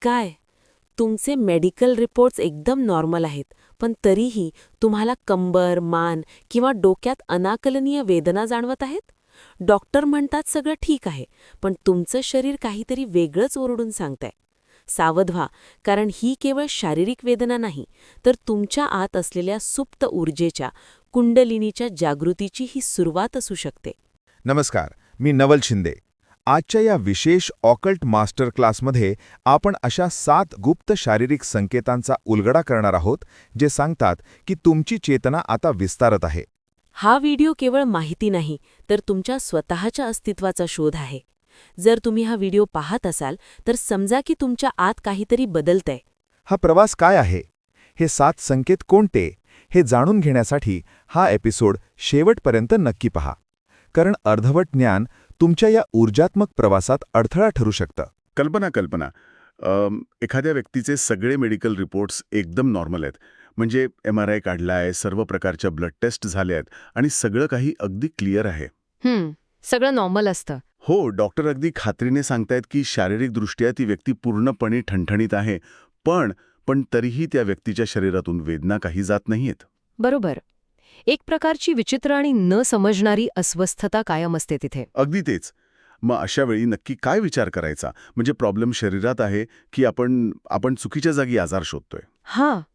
काय? तुमचे medical reports एकदम नॉर्मल आहेत, पण तरीही तुम्हाला कंबर, मान किंवा डोक्यात अनाकलनीय वेदना जाणवत आहेत? डॉक्टर म्हणतात सगळं ठीक आहे, पण तुमचं शरीर काहीतरी वेगळंच ओरडून सांगतंय. सावध व्हा, कारण ही केवळ शारीरिक वेदना नाही, तर तुमच्या आत असलेल्या सुप्त ऊर्जेच्या, कुंडलिनीच्या जागृतीची ही सुरुवात असू शकते. नमस्कार, मी नवल शिंदे. आजच्या या विशेष ऑकल्ट मास्टर क्लासमध्ये आपण अशा 7 गुप्त शारीरिक संकेतांचा उलगडा करणार आहोत, जे सांगतात की तुमची चेतना आता विस्तारत आहे. हा व्हिडिओ केवळ माहिती नाही, तर तुमच्या स्वतःच्या अस्तित्वाचा शोध आहे. जर तुम्ही हा व्हिडिओ पाहत असाल, तर समजा की तुमच्या आत काहीतरी बदलतंय. हा प्रवास काय आहे? हे 7 संकेत कोणते? हे जाणून घेण्यासाठी हा एपिसोड शेवटपर्यंत नक्की पहा. कारण अर्धवट ज्ञान तुमच्या या ऊर्जात्मक प्रवासात अडथळा ठरू शकतं. कल्पना एखाद्या व्यक्तीचे सगळे मेडिकल रिपोर्ट्स एकदम नॉर्मल आहेत. म्हणजे MRI काढलाय, सर्व प्रकारच्या ब्लड टेस्ट झाले आहेत आणि सगळं काही अगदी क्लिअर आहे. सगळं नॉर्मल असतं. हो, डॉक्टर अगदी खात्रीने सांगतायत की शारीरिकदृष्ट्या ती व्यक्ती पूर्णपणे ठणठणीत आहे, पण तरीही त्या व्यक्तीच्या शरीरातून वेदना काही जात नाहीयेत. बरोबर. एक प्रकारची विचित्र आणि न समजणारी अस्वस्थता कायम असते तिथे. अगदी तेच. मग अशा वेळी नक्की काय विचार करायचा? म्हणजे प्रॉब्लेम शरीरात आहे की आपण चुकीच्या जागी आजार शोधतोय?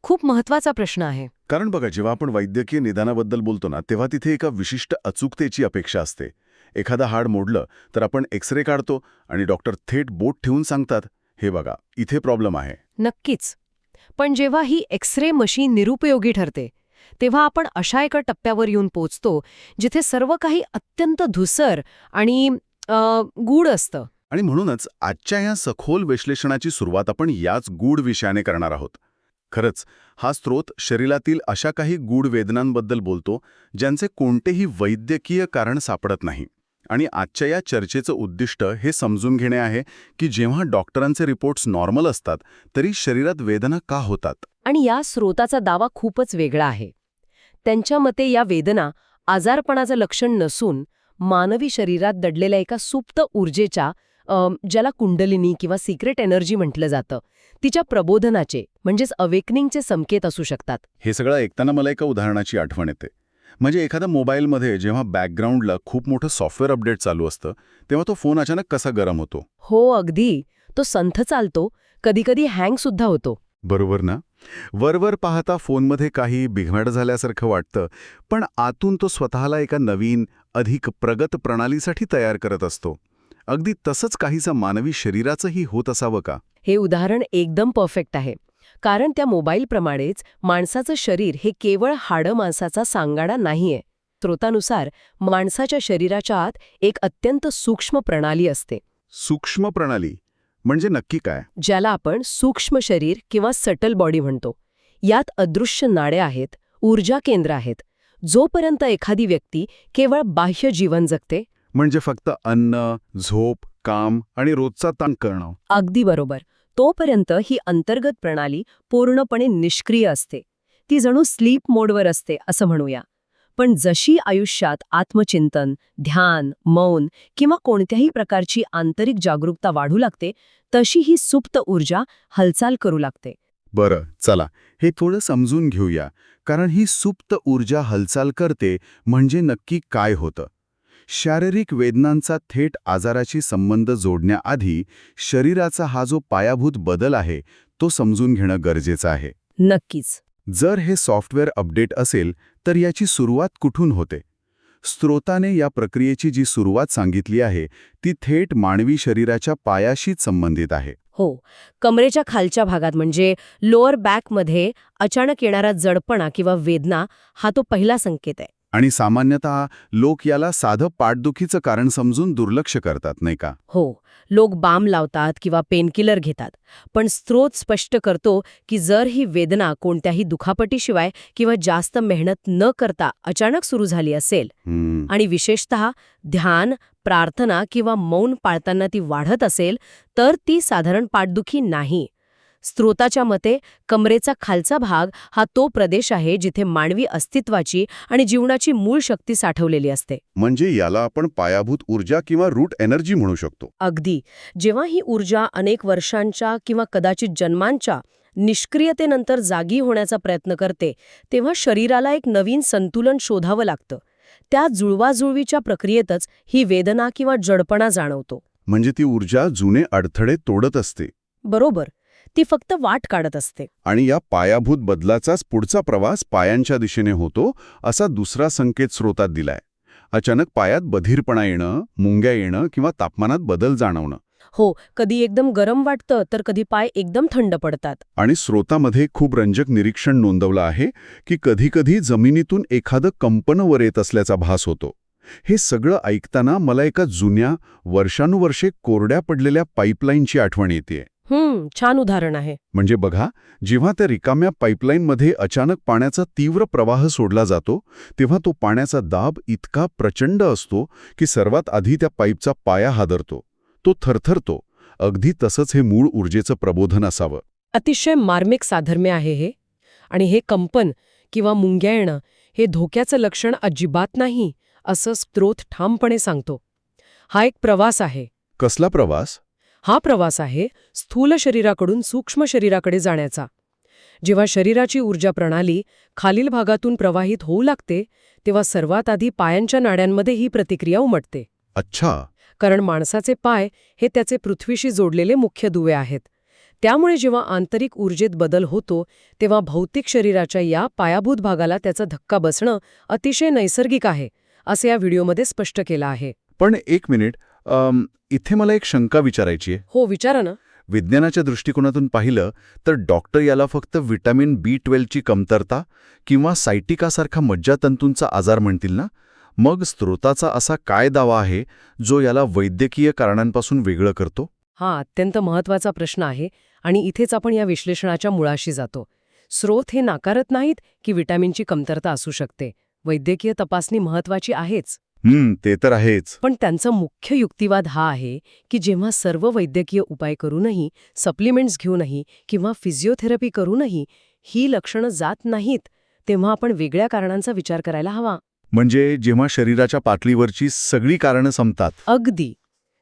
खूप महत्वाचा प्रश्न आहे. कारण बघा, जेव्हा आपण वैद्यकीय निदानाबद्दल बोलतो ना, तेव्हा तिथे एका विशिष्ट अचूकतेची अपेक्षा असते. एखादं हाड मोडलं तर आपण एक्सरे काढतो आणि डॉक्टर थेट बोट ठेवून सांगतात, हे बघा, इथे प्रॉब्लेम आहे. नक्कीच. पण जेव्हा ही एक्सरे मशीन निरुपयोगी ठरते, तेव्हा आपण अशा एका टप्प्यावर येऊन पोचतो जिथे सर्व काही अत्यंत धुसर आणि गूढ असतं. आणि म्हणूनच आजच्या या सखोल विश्लेषणाची सुरुवात आपण याच गूढ विषयाने करणार आहोत. खरंच, हा स्रोत शरीरातील अशा काही गूढ वेदनांबद्दल बोलतो, ज्यांचे कोणतेही वैद्यकीय कारण सापडत नाही. आणि आजच्या या चर्चेचं उद्दिष्ट हे समजून घेणे आहे की जेव्हा डॉक्टरांचे रिपोर्ट्स नॉर्मल असतात, तरी शरीरात वेदना का होतात. आणि या स्रोताचा दावा खूपच वेगळा आहे. त्यांच्या मते या वेदना आजारपणाचं लक्षण नसून मानवी शरीरात दडलेल्या एका सुप्त ऊर्जेच्या, ज्याला कुंडलिनी किंवा सिक्रेट एनर्जी म्हटलं जातं, तिच्या प्रबोधनाचे म्हणजेच अवेकनिंगचे संकेत असू शकतात. हे सगळं ऐकताना मला एका उदाहरणाची आठवण येते. म्हणजे एखाद्या मोबाईलमध्ये जेव्हा बॅकग्राऊंडला खूप मोठं सॉफ्टवेअर अपडेट चालू असतं, तेव्हा तो फोन अचानक कसा गरम होतो. हो, अगदी. तो संथ चालतो, कधीकधी हँग सुद्धा होतो. बरोबर ना? वरवर पाहता फोनमध्ये काही बिघाड झाल्यासारखं वाटतं, पण आतून तो स्वतःला एका नवीन, अधिक प्रगत प्रणालीसाठी तयार करत असतो. अगदी तसंच काहीसं मानवी शरीराचंही होत असावं का? हे उदाहरण एकदम परफेक्ट आहे. कारण त्या मोबाईलप्रमाणेच माणसाचं शरीर हे केवळ हाडं मांसाचा सांगाडा नाहीये. स्रोतानुसार माणसाच्या शरीराच्या आत एक अत्यंत सूक्ष्म प्रणाली असते. सूक्ष्म प्रणाली म्हणजे नक्की काय? ज्याला आपण सूक्ष्म शरीर किंवा सटल बॉडी म्हणतो. यात अदृश्य नाड्या आहेत, ऊर्जा केंद्र आहेत. जोपर्यंत एखादी व्यक्ती केवळ बाह्य जीवन जगते, म्हणजे फक्त अन्न, झोप, काम आणि रोजचा ताण करणं. अगदी बरोबर, तोपर्यंत ही अंतर्गत प्रणाली पूर्णपणे निष्क्रिय असते. ती जणू स्लीप मोडवर असते असं म्हणूया. पण जशी आयुष्यात आत्मचिंतन, ध्यान, मौन किंवा कोणत्याही प्रकारची आंतरिक जागरूकता वाढू लागते, तशी ही सुप्त ऊर्जा हालचाल करू लागते. बरं, चला हे थोडं समजून घेऊया. कारण ही सुप्त ऊर्जा हालचाल करते म्हणजे नक्की काय होतं? शारीरिक वेदनांचा थेट आजाराशी संबंध जोडण्याआधी शरीराचा हा जो पायाभूत बदल आहे, तो समजून घेणं गरजेचं आहे. नक्कीच. जर हे सॉफ्टवेअर अपडेट असेल, तर याची सुरुवात कुठून होते? स्रोताने या प्रक्रियेची जी सुरुवात सांगितली आहे, ती थेट मानवी शरीराच्या पायाशीच संबंधित आहे. हो, कमरेच्या खालच्या भागात म्हणजे लोअर बॅकमध्ये अचानक येणारा जडपणा किंवा वेदना हा तो पहिला संकेत आहे. आणि सामान्यतः लोक याला साधं पाठदुखीचं कारण समजून दुर्लक्ष करतात, नाही का? हो, लोक बाम लावतात किंवा पेनकिलर घेतात. पण स्रोत स्पष्ट करतो की जर ही वेदना कोणत्याही दुखापटीशिवाय किंवा जास्त मेहनत न करता अचानक सुरू झाली असेल आणि विशेषतः ध्यान, प्रार्थना किंवा मौन पाळताना ती वाढत असेल, तर ती साधारण पाठदुखी नाही. स्रोताच्या मते कमरेचा खालचा भाग हा तो प्रदेश आहे जिथे मानवी अस्तित्वाची आणि जीवनाची मूळ शक्ती साठवलेली असते. म्हणजे याला आपण पायाभूत ऊर्जा किंवा रूट एनर्जी म्हणू शकतो. अगदी. जेव्हा ही ऊर्जा अनेक वर्षांच्या किंवा कदाचित जन्मांच्या निष्क्रियतेनंतर जागी होण्याचा प्रयत्न करते, तेव्हा शरीराला एक नवीन संतुलन शोधावं लागतं. त्या जुळवाजुळवीच्या प्रक्रियेतच ही वेदना किंवा जडपणा जाणवतो. म्हणजे ती ऊर्जा जुने अडथळे तोडत असते. बरोबर. ती फक्त वाट काढत असते. आणि या पायाभूत बदलाचाच पुढचा प्रवास पायांच्या दिशेने होतो, असा दुसरा संकेत स्रोतात दिलाय. अचानक पायात बधीरपणा येणं, मुंग्या येणं किंवा तापमानात बदल जाणवणं. हो, कधी एकदम गरम वाटतं तर कधी पाय एकदम थंड पडतात. आणि स्रोतामध्ये खूप रंजक निरीक्षण नोंदवलं आहे की कधीकधी जमिनीतून एखादं कंपन वर येत असल्याचा भास होतो. हे सगळं ऐकताना मला एका जुन्या, वर्षानुवर्षे कोरड्या पडलेल्या पाईपलाईनची आठवण येते. छान उदाहरण आहे. म्हणजे बघा, जेव्हा त्या रिकाम्या पाईपलाईनमध्ये अचानक पाण्याचा तीव्र प्रवाह सोडला जातो, तेव्हा तो पाण्याचा दाब इतका प्रचंड असतो की सर्वात आधी त्या पाईपचा पाया हादरतो, तो थरथरतो. अगदी तसंच हे मूळ ऊर्जेचं प्रबोधन असावं. अतिशय मार्मिक साधर्म्य आहे हे. आणि हे कंपन किंवा मुंग्या येणं हे धोक्याचं लक्षण अजिबात नाही, असं स्रोत ठामपणे सांगतो. हा एक प्रवास आहे. कसला प्रवास? हा प्रवास आहे स्थूल शरीराकडून सूक्ष्म शरीराकडे जाण्याचा. जेव्हा शरीराची ऊर्जा प्रणाली खालील भागातून प्रवाहित होऊ लागते, तेव्हा सर्वात आधी पायांच्या नाड्यांमध्ये ही प्रतिक्रिया उमटते. अच्छा. कारण माणसाचे पाय हे त्याचे पृथ्वीशी जोडलेले मुख्य दुवे आहेत. त्यामुळे जेव्हा आंतरिक ऊर्जेत बदल होतो, तेव्हा भौतिक शरीराच्या या पायाभूत भागाला त्याचा धक्का बसणं अतिशय नैसर्गिक आहे, असे या व्हिडिओमध्ये स्पष्ट केलं आहे. पण एक मिनिट, इथे मला एक शंका विचारायची आहे. हो, विचारा ना. विज्ञानाच्या दृष्टिकोनातून पाहिलं तर डॉक्टर याला फक्त व्हिटॅमिन B12ची कमतरता किंवा सायटिकासारखा मज्जातंतूंचा आजार म्हणतील ना? मग स्रोताचा असा काय दावा आहे जो याला वैद्यकीय कारणांपासून वेगळं करतो? हा अत्यंत महत्वाचा प्रश्न आहे आणि इथेच आपण या विश्लेषणाच्या मुळाशी जातो. स्रोत हे नाकारत नाहीत की विटॅमिनची कमतरता असू शकते. वैद्यकीय तपासणी महत्वाची आहेच. ते तर आहेच. पण त्यांचा मुख्य युक्तिवाद हा आहे की जेव्हा सर्व वैद्यकीय उपाय करूनही, सप्लिमेंट्स घेऊनही किंवा फिजिओथेरपी करूनही ही लक्षणं जात नाहीत, तेव्हा आपण वेगळ्या कारणांचा विचार करायला हवा. म्हणजे जेव्हा शरीराच्या पातळीवरची सगळी कारणं संपतात. अगदी.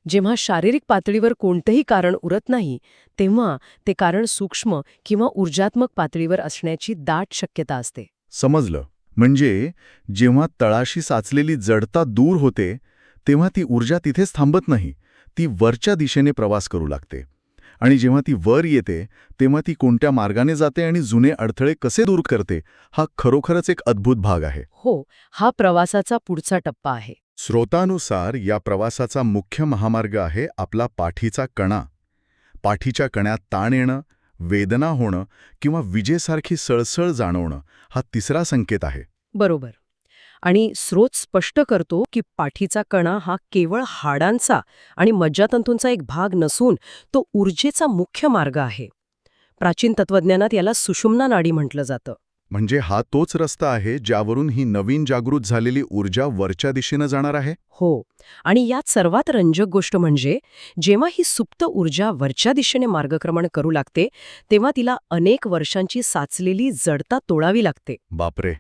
जेव्हा शारीरिक पातळीवर कोणतंही कारण उरत नाही, तेव्हा ते कारण सूक्ष्म किंवा ऊर्जात्मक पातळीवर असण्याची दाट शक्यता असते. समजलं. म्हणजे जेव्हा तळाशी साचलेली जडता दूर होते, तेव्हा ती ऊर्जा तिथेच थांबत नाही, ती वरच्या दिशेने प्रवास करू लागते. आणि जेव्हा ती वर येते, तेव्हा ती कोणत्या मार्गाने जाते आणि जुने अडथळे कसे दूर करते, हा खरोखरच एक अद्भुत भाग आहे. हो, हा प्रवासाचा पुढचा टप्पा आहे. स्रोतानुसार या प्रवासाचा मुख्य महामार्ग आहे आपला पाठीचा कणा. पाठीच्या कण्यात ताण येणं, वेदना होणं किंवा विजेसारखी सळसळ जाणवणं हा तिसरा संकेत आहे. बरोबर. आणि स्रोत स्पष्ट करतो की पाठीचा कणा हा केवळ हाडांचा आणि मज्जातंतूंचा एक भाग नसून तो ऊर्जेचा मुख्य मार्ग आहे. प्राचीन तत्वज्ञानात याला सुषुम्ना नाडी म्हटलं जातं. म्हणजे हा तोच रस्ता आहे ज्यावरून ही नवीन जागृत झालेली ऊर्जा वरच्या दिशेनं जाणार आहे. हो. आणि यात सर्वात रंजक गोष्ट म्हणजे जेव्हा ही सुप्त ऊर्जा वरच्या दिशेने मार्गक्रमण करू लागते, तेव्हा तिला अनेक वर्षांची साचलेली जडता तोडावी लागते. बापरे.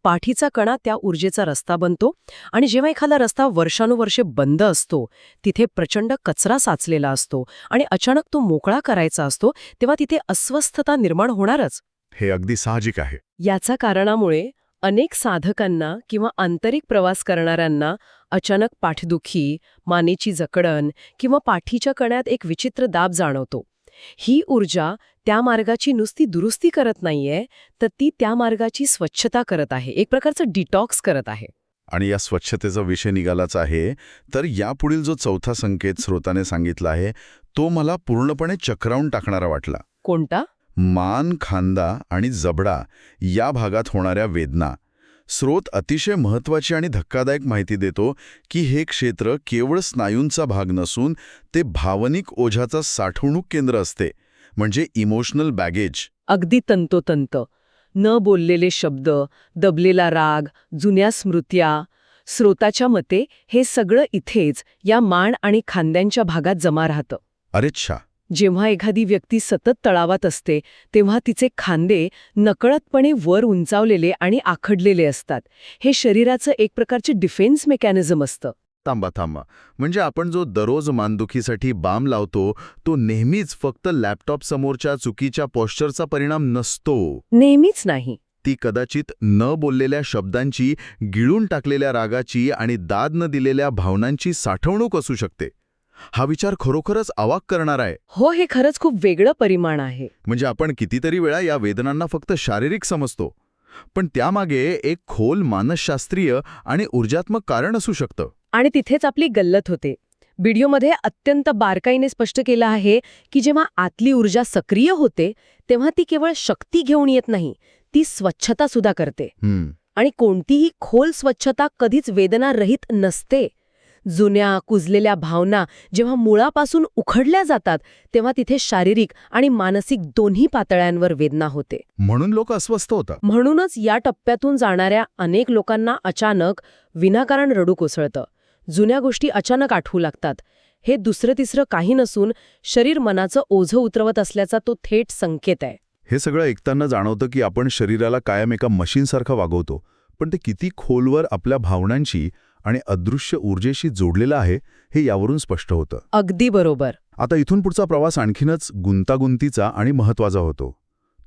पाठीचा कणा त्या ऊर्जेचा रस्ता बनतो. आणि जेव्हा एखादा रस्ता वर्षानुवर्षे बंद असतो, तिथे प्रचंड कचरा साचलेला असतो आणि अचानक तो मोकळा करायचा असतो, तेव्हा तिथे अस्वस्थता निर्माण होणारच. हे अगदी साहजिक आहे. याचा कारणामुळे अनेक साधकांना किंवा आंतरिक प्रवास करणाऱ्यांना अचानक पाठदुखी, मानेची जकडण किंवा पाठीच्या कण्यात एक विचित्र दाब जाणवतो. ही ऊर्जा त्या मार्गाची नुसती दुरुस्ती करत नाहीये, तर ती त्या मार्गाची स्वच्छता करत आहे, एक प्रकारचं डिटॉक्स करत आहे. आणि या स्वच्छतेचा विषय निघालाच आहे, तर यापुढील जो चौथा संकेत स्रोताने सांगितला आहे, तो मला पूर्णपणे चक्रावून टाकणारा वाटला. कोणता? मान, खांदा आणि जबडा या भागात होणाऱ्या वेदना. स्रोत अतिशय महत्त्वाची आणि धक्कादायक माहिती देतो की हे क्षेत्र केवळ स्नायूंचा भाग नसून ते भावनिक ओझ्याचा साठवणूक केंद्र असते, म्हणजे इमोशनल बॅगेज. अगदी तंतोतंत. न बोललेले शब्द, दबलेला राग, जुन्या स्मृत्या. स्रोताच्या मते हे सगळं इथेच या मान आणि खांद्यांच्या भागात जमा राहतं. अरेच्छा. जेव्हा एखादी व्यक्ती सतत तळावात असते तेव्हा तिचे खांदे नकळतपणे वर उंचावलेले आणि आखडलेले असतात. हे शरीराचं एक प्रकारचे डिफेन्स मेकॅनिझम असतं. थांबा. म्हणजे आपण जो दररोज मानदुखीसाठी बाम लावतो तो नेहमीच फक्त लॅपटॉप समोरच्या चुकीच्या पॉश्चरचा परिणाम नसतो. नेहमीच नाही. ती कदाचित न बोललेल्या शब्दांची, गिळून टाकलेल्या रागाची आणि दाद न दिलेल्या भावनांची साठवणूक असू शकते. हा विचार खरोखरच अवाक करणारा आहे. हो, हे खरंच खूप वेगळं परिमाण आहे. म्हणजे आपण कितीतरी वेळा या वेदनांना फक्त शारीरिक समजतो, पण त्यामागे एक खोल मानसशास्त्रीय आणि ऊर्जात्मक कारण असू शकतं. आणि तिथेच आपली गल्लत होते. व्हिडिओमध्ये अत्यंत बारकाईने स्पष्ट केलं आहे की जेव्हा आतली ऊर्जा सक्रिय होते तेव्हा ती केवळ शक्ती घेऊन येत नाही, ती स्वच्छता सुद्धा करते. आणि कोणतीही खोल स्वच्छता कधीच वेदनारहित नसते. जुन्या कुजलेल्या भावना जेव्हा मुळापासून उखडल्या जातात तेव्हा तिथे शारीरिक आणि मानसिक दोन्ही पातळ्यांवर वेदना होते. म्हणून लोक अस्वस्थ होतात. म्हणूनच या टप्प्यातून जाणाऱ्या अनेक लोकांना अचानक विनाकारण रडू कोसळतं. जुन्या गोष्टी अचानक आठवू लागतात. हे दुसरं तिसरं काही नसून शरीर मनाचं ओझं उतरवत असल्याचा तो थेट संकेत आहे. हे सगळं ऐकताना जाणवतं की आपण शरीराला कायम एका मशीनसारखं वागवतो, पण ते किती खोलवर आपल्या भावनांशी आणि अदृश्य ऊर्जेशी जोडलेलं आहे हे यावरून स्पष्ट होतं. अगदी बरोबर. आता इथून पुढचा प्रवास आणखीनच गुंतागुंतीचा आणि महत्त्वाचा होतो.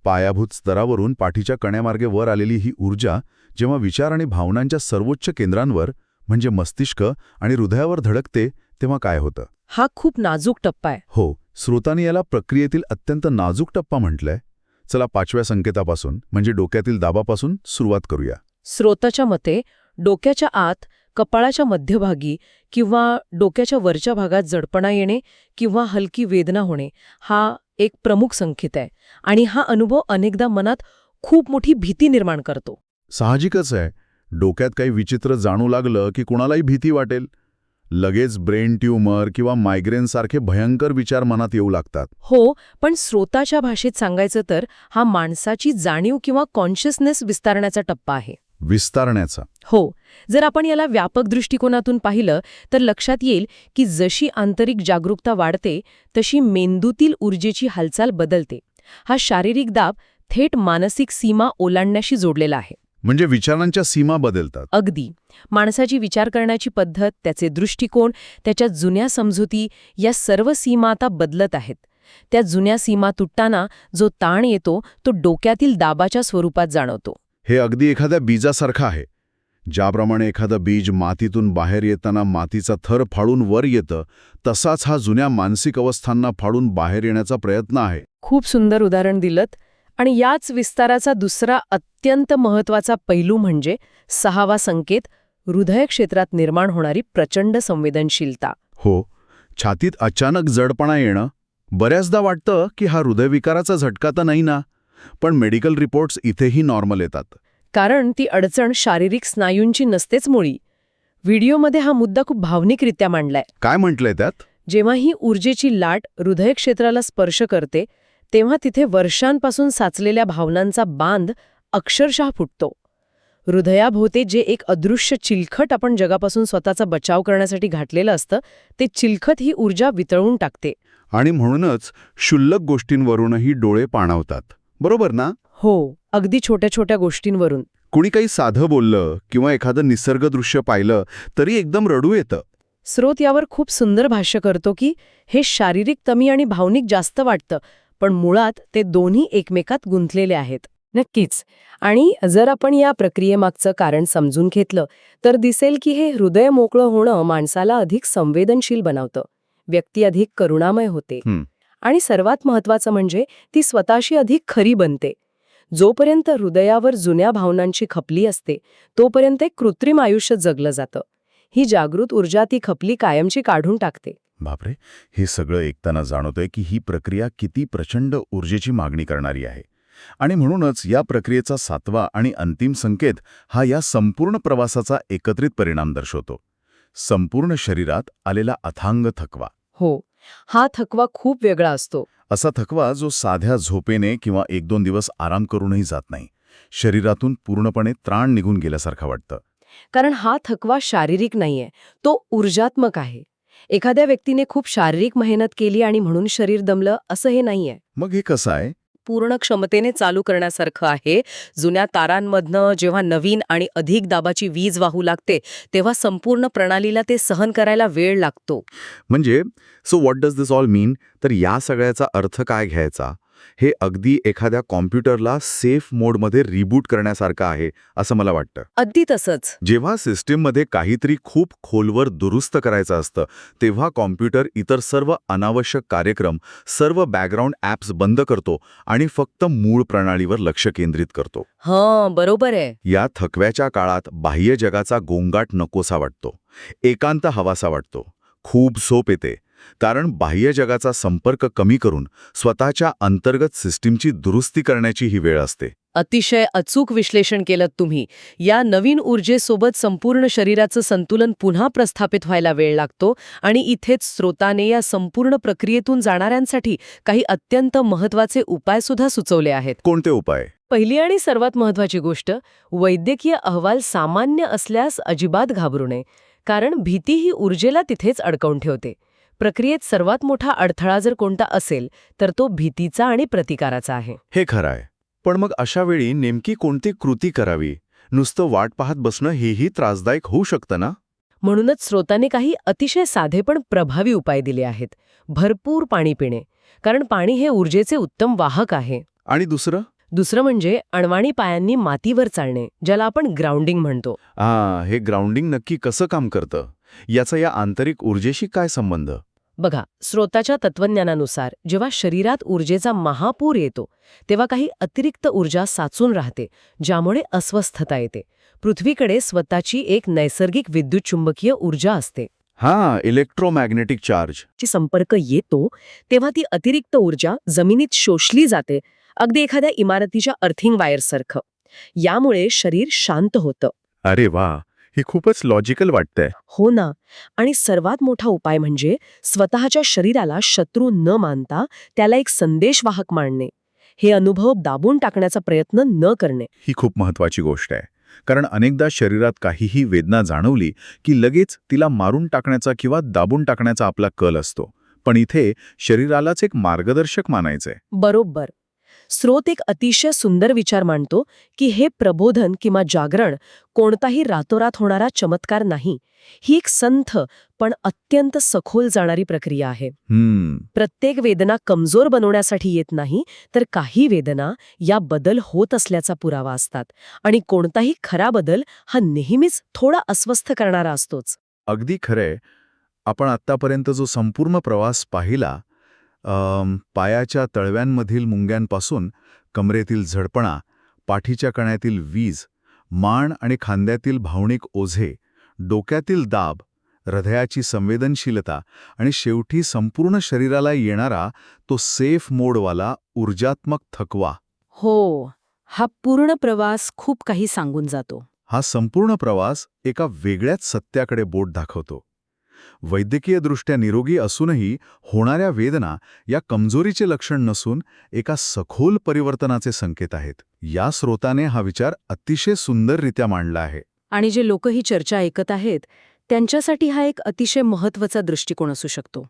पायाभूत स्तरावरून पाठीच्या कण्यामार्गे वर आलेली ही ऊर्जा जेव्हा विचार आणि भावनांच्या सर्वोच्च केंद्रांवर म्हणजे मस्तिष्क आणि हृदयावर धडकते तेव्हा काय होतं? हा खूप नाजूक टप्पा आहे. हो, स्रोतांनी याला प्रक्रियेतील अत्यंत नाजूक टप्पा म्हटलंय. चला 5व्या संकेतापासून म्हणजे डोक्यातील दाबापासून सुरुवात करूया. स्रोताच्या मते डोक्याच्या आत, कपाळाच्या मध्यभागी किंवा डोक्याच्या वरच्या भागात जडपणा येणे किंवा हलकी वेदना होणे हा एक प्रमुख संकेत आहे. आणि हा अनुभव अनेकदा मनात खूप मोठी भीती निर्माण करतो. साहजिकच आहे. डोक्यात काही विचित्र जाणू लागलं की कुणालाही भीती वाटेल. लगेच ब्रेन ट्यूमर किंवा मायग्रेनसारखे भयंकर विचार मनात येऊ लागतात. हो, पण स्रोताच्या भाषेत सांगायचं तर हा माणसाची जाणीव किंवा कॉन्शियसनेस विस्तारण्याचा टप्पा आहे. विस्तारण्याचा. हो, जर आपण याला व्यापक दृष्टिकोनातून पाहिलं तर लक्षात येईल की जशी आंतरिक जागरूकता वाढते तशी मेंदूतील ऊर्जेची हालचाल बदलते. हा शारीरिक दाब थेट मानसिक सीमा ओलांडण्याशी जोडलेला आहे. म्हणजे विचारांच्या सीमा बदलतात. अगदी. माणसाची विचार करण्याची पद्धत, त्याचे दृष्टिकोन, त्याच्या जुन्या समजुती या सर्व सीमा आता बदलत आहेत. त्या जुन्या सीमा तुटताना जो ताण येतो तो डोक्यातील दाबाच्या स्वरूपात जाणवतो. हे अगदी एखाद्या बीजासारखं आहे. ज्याप्रमाणे एखादं बीज मातीतून बाहेर येताना मातीचा थर फाडून वर येतं, तसाच हा जुन्या मानसिक अवस्थांना फाडून बाहेर येण्याचा प्रयत्न आहे. खूप सुंदर उदाहरण दिलंत. आणि याच विस्ताराचा दुसरा अत्यंत महत्त्वाचा पैलू म्हणजे 6वा संकेत, हृदय क्षेत्रात निर्माण होणारी प्रचंड संवेदनशीलता. हो, छातीत अचानक जडपणा येणं. बऱ्याचदा वाटतं की हा हृदयविकाराचा झटका तर नाही ना, पण मेडिकल रिपोर्ट्स इथेही नॉर्मल येतात. कारण ती अडचण शारीरिक स्नायूंची नसतेच मुळी. व्हिडिओमध्ये हा मुद्दा खूप भावनिकरित्या मांडलाय. काय म्हटलंय त्यात? जेव्हा ही ऊर्जेची लाट हृदय क्षेत्राला स्पर्श करते तेव्हा तिथे वर्षांपासून साचलेल्या भावनांचा बांध अक्षरशः फुटतो. हृदयाभोवते जे एक अदृश्य चिलखट आपण जगापासून स्वतःचा बचाव करण्यासाठी घातलेलं असतं ते चिलखट ही ऊर्जा वितळवून टाकते. आणि म्हणूनच क्षुल्लक गोष्टींवरूनही डोळे पाणावतात. बरोबर ना? हो, अगदी छोट्या छोट्या गोष्टींवरून. कुणी काही साधं बोललं किंवा एखादं निसर्गदृश्य पाहिलं तरी एकदम रडू येतं. स्रोत यावर खूप सुंदर भाष्य करतो की हे शारीरिक कमी आणि भावनिक जास्त वाटतं, पण मुळात ते दोन्ही एकमेकात गुंतलेले आहेत. नक्कीच. आणि जर आपण या प्रक्रियेमागचं कारण समजून घेतलं तर दिसेल की हे हृदय मोकळं होणं माणसाला अधिक संवेदनशील बनवतं, व्यक्ती अधिक करुणामय होते आणि सर्वात महत्त्वाचं म्हणजे ती स्वतःशी अधिक खरी बनते. जोपर्यंत हृदयावर जुन्या भावनांची खपली असते तोपर्यंत एक कृत्रिम आयुष्य जगलं जातं. ही जागृत ऊर्जा ती खपली कायमची काढून टाकते. बापरे, हे सगळं ऐकताना जाणवतंय की ही प्रक्रिया किती प्रचंड ऊर्जेची मागणी करणारी आहे. आणि म्हणूनच या प्रक्रियेचा 7वा आणि अंतिम संकेत हा या संपूर्ण प्रवासाचा एकत्रित परिणाम दर्शवतो. संपूर्ण शरीरात आलेला अथांग थकवा. हो, हा थकवा खूप वेगळा असतो. असा थकवा जो साध्या झोपेने किंवा 1-2 दिवस आराम करूनही जात नाही. शरीरातून पूर्णपणे त्राण निघून गेल्यासारखं वाटतं. कारण हा थकवा शारीरिक नाहीये, तो ऊर्जात्मक आहे. एखाद्या व्यक्तीने खूप शारीरिक मेहनत केली आणि म्हणून शरीर दमलं असं हे नाहीये. मग हे कसं आहे? पूर्ण क्षमतेने चालू करण्यासारखं आहे. जुन्या तारांमधनं जेव्हा नवीन आणि अधिक दाबाची वीज वाहू लागते तेव्हा संपूर्ण प्रणालीला ते सहन करायला वेळ लागतो. म्हणजे so what does this all mean? तर या सगळ्याचा अर्थ काय घ्यायचा? हे अगदी एखाद्या कॉम्प्युटरला सेफ मोडमध्ये रिबूट करण्यासारखं आहे असं मला वाटतं. अगदी तसंच. जेव्हा सिस्टीममध्ये काहीतरी खूप खोलवर दुरुस्त करायचं असतं तेव्हा कॉम्प्युटर इतर सर्व अनावश्यक कार्यक्रम, सर्व बॅकग्राऊंड ॲप्स बंद करतो आणि फक्त मूळ प्रणालीवर लक्ष केंद्रित करतो. बरोबर आहे. या थकव्याच्या काळात बाह्य जगाचा गोंगाट नकोसा वाटतो, एकांत हवासा वाटतो, खूप झोप येते, कारण बाह्य जगाचा संपर्क कमी करून स्वतःच्या अंतर्गत सिस्टीमची दुरुस्ती करण्याची ही वेळ असते. अतिशय अचूक विश्लेषण केलं तुम्ही. या नवीन ऊर्जेसोबत संपूर्ण शरीराचं संतुलन पुन्हा प्रस्थापित व्हायला वेळ लागतो आणि इथेच स्रोताने या संपूर्ण प्रक्रियेतून जाणाऱ्यांसाठी काही अत्यंत महत्त्वाचे उपाय सुद्धा सुचवले आहेत. कोणते उपाय? पहिली आणि सर्वात महत्त्वाची गोष्ट, वैद्यकीय अहवाल सामान्य असल्यास अजिबात घाबरू नये, कारण भीती ही ऊर्जेला तिथेच अडकवून ठेवते. प्रक्रियेत सर्वात मोठा अडथळा जर कोणता असेल तर तो भीतीचा आणि प्रतिकाराचा आहे. हे खरं आहे. पण मग अशा वेळी नेमकी कोणती कृती करावी? नुसतं वाट पाहत बसणं हेही त्रासदायक होऊ शकतं ना? म्हणूनच स्रोताने काही अतिशय साधे पण प्रभावी उपाय दिले आहेत. भरपूर पाणी पिणे, कारण पाणी हे ऊर्जेचे उत्तम वाहक आहे. आणि दुसरं म्हणजे अणवाणी पायांनी मातीवर चालणे, ज्याला आपण ग्राउंडिंग म्हणतो. हे ग्राउंडिंग नक्की कसं काम करतं? याचा या आंतरिक ऊर्जेशी काय संबंध? बघा, स्रोताच्या तत्वज्ञानानुसार जेव्हा शरीरात ऊर्जेचा महापूर येतो तेव्हा काही अतिरिक्त ऊर्जा साचून राहते, ज्यामुळे अस्वस्थता येते. पृथ्वीकडे स्वतःची एक नैसर्गिक विद्युतचुंबकीय ऊर्जा असते. Electromagnetic charge. ची संपर्क येतो तेव्हा ती अतिरिक्त ऊर्जा जमिनीत शोषली जाते, अगदी एखाद्या इमारतीच्या अर्थिंग वायरसारखं. यामुळे शरीर शांत होतं. अरे वा, हे खूपच लॉजिकल वाटतंय. हो ना. आणि सर्वात मोठा उपाय म्हणजे स्वतःच्या शरीराला शत्रू न मानता त्याला एक संदेशवाहक मानणे. हे अनुभव दाबून टाकण्याचा प्रयत्न न करणे. ही खूप महत्वाची गोष्ट आहे, कारण अनेकदा शरीरात काहीही वेदना जाणवली की लगेच तिला मारून टाकण्याचा किंवा दाबून टाकण्याचा आपला कल असतो. पण इथे शरीरालाच एक मार्गदर्शक मानायचंय. बरोबर. स्रोत एक अतिशय सुंदर विचार मांडतो की हे प्रबोधन किंवा जागरण कोणताही रातोरात होणारा चमत्कार नाही. ही एक संथ पण अत्यंत सखोल जाणारी प्रक्रिया आहे. प्रत्येक वेदना कमजोर बनवण्यासाठी येत नाही, तर काही वेदना या बदल होत असल्याचा पुरावा असतात. आणि कोणताही खरा बदल हा नेहमीच थोडा अस्वस्थ करणारा असतोच. अगदी खरंय. आपण आत्तापर्यंत जो संपूर्ण प्रवास पाहिला, पायाच्या तळव्यांमधील मुंग्यांपासून कमरेतील झडपणा, पाठीच्या कण्यातील वीज, मान आणि खांद्यातील भावनिक ओझे, डोक्यातील दाब, हृदयाची संवेदनशीलता आणि शेवटी संपूर्ण शरीराला येणारा तो सेफ मोडवाला ऊर्जात्मक थकवा. हो, हा पूर्ण प्रवास खूप काही सांगून जातो. हा संपूर्ण प्रवास एका वेगळ्याच सत्याकडे बोट दाखवतो. वैद्यकीयदृष्ट्या निरोगी असूनही होणाऱ्या वेदना या कमजोरीचे लक्षण नसून एका सखोल परिवर्तनाचे संकेत आहेत. या स्रोताने हा विचार अतिशय सुंदररित्या मांडला आहे. आणि जे लोक ही चर्चा ऐकत आहेत त्यांच्यासाठी हा एक अतिशय महत्त्वाचा दृष्टिकोन असू शकतो.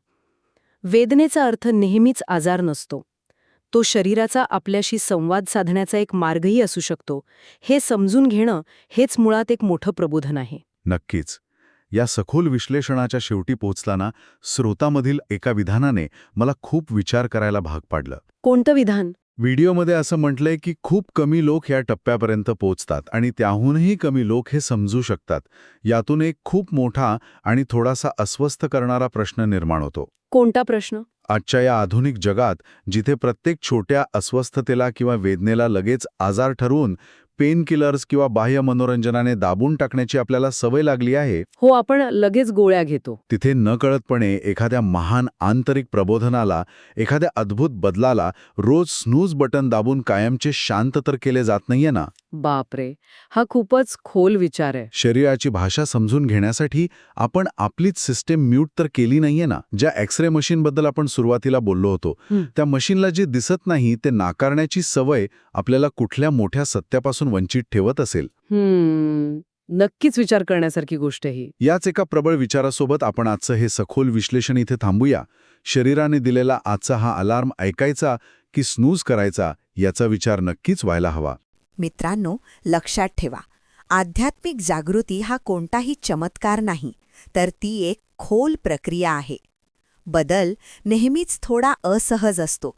वेदनेचा अर्थ नेहमीच आजार नसतो. तो शरीराचा आपल्याशी संवाद साधण्याचा एक मार्गही असू शकतो. हे समजून घेणं हेच मुळात एक मोठं प्रबोधन आहे. नक्कीच. या सखोल विश्लेषणाच्या शेवटी पोहोचताना स्रोतामधील एका विधानाने मला खूप विचार करायला भाग पाडलं. कोणतं विधान? व्हिडिओमध्ये असं म्हटलंय की खूप कमी लोक या टप्प्यापर्यंत पोहोचतात आणि त्याहूनही कमी लोक हे समजू शकतात. यातून एक खूप मोठा आणि थोडासा अस्वस्थ करणारा प्रश्न निर्माण होतो. कोणता प्रश्न? आजच्या या आधुनिक जगात जिथे प्रत्येक छोट्या अस्वस्थतेला किंवा वेदनेला लगेच आजार ठरवून पेन किलर्स किंवा बाह्य मनोरंजनाने दाबून टाकण्याची आपल्याला सवय लागली आहे, हो, आपण लगेच गोळ्या घेतो. तिथे नकळतपणे एखाद्या महान आंतरिक प्रबोधनाला, एखाद्या अद्भुत बदलाला रोज स्नूज बटन दाबून कायमचे शांत तर केले जात नाहीये ना. बापरे, हा खूपच खोल विचार आहे. शरीराची भाषा समजून घेण्यासाठी आपण आपलीच सिस्टीम म्यूट तर केली नाहीये ना. ज्या एक्स-रे मशीनबद्दल आपण सुरुवातीला बोललो होतो, त्या मशीनला जे दिसत नाही ते नाकारण्याची सवय आपल्याला कुठल्या मोठ्या सत्यापासून वंचित ठेवत असेल. नक्कीच विचार करण्यासारखी गोष्ट ही. याच एका प्रबळ विचारासोबत आपण आजचं हे सखोल विश्लेषण इथे थांबूया. शरीराने दिलेला आजचा हा अलार्म ऐकायचा की स्नूज करायचा याचा विचार नक्कीच व्हायला हवा. मित्रांनो, लक्षात ठेवा, आध्यात्मिक जागृती हा कोणताही चमत्कार नाही, तर ती एक खोल प्रक्रिया आहे. बदल नेहमीच थोडा असहज असतो,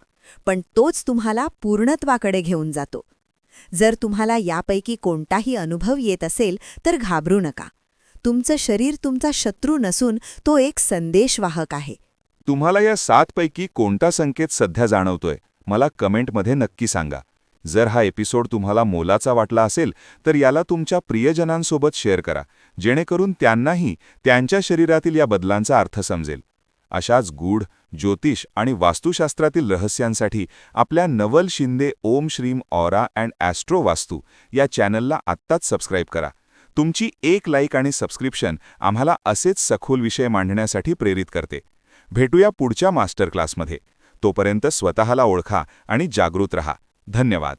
पण तोच तुम्हाला पूर्णत्वाकडे घेऊन जातो. जर तुम्हाला यापैकी कोणताही अनुभव येत असेल तर घाबरू नका. तुमचं शरीर तुमचा शत्रू नसून तो एक संदेशवाहक आहे. तुम्हाला या 7 पैकी कोणता संकेत सध्या जाणवतोय मला कमेंटमध्ये नक्की सांगा. जर हा एपिसोड तुम्हाला मोलाचा वाटला असेल तर याला तुमच्या प्रियजनांसोबत शेअर करा, जेणेकरून त्यांनाही त्यांच्या शरीरातील या बदलांचा अर्थ समजेल. अशाच गूढ, ज्योतिष आणि वास्तुशास्त्रातील रहस्यांसाठी आपल्या नवल शिंदे ओम श्रीम ऑरा अँड ॲस्ट्रो वास्तू या चॅनलला आत्ताच सबस्क्राईब करा. तुमची एक लाईक आणि सबस्क्रिप्शन आम्हाला असेच सखोल विषय मांडण्यासाठी प्रेरित करते. भेटूया पुढच्या मास्टर क्लासमध्ये. तोपर्यंत स्वतःला ओळखा आणि जागृत रहा. धन्यवाद.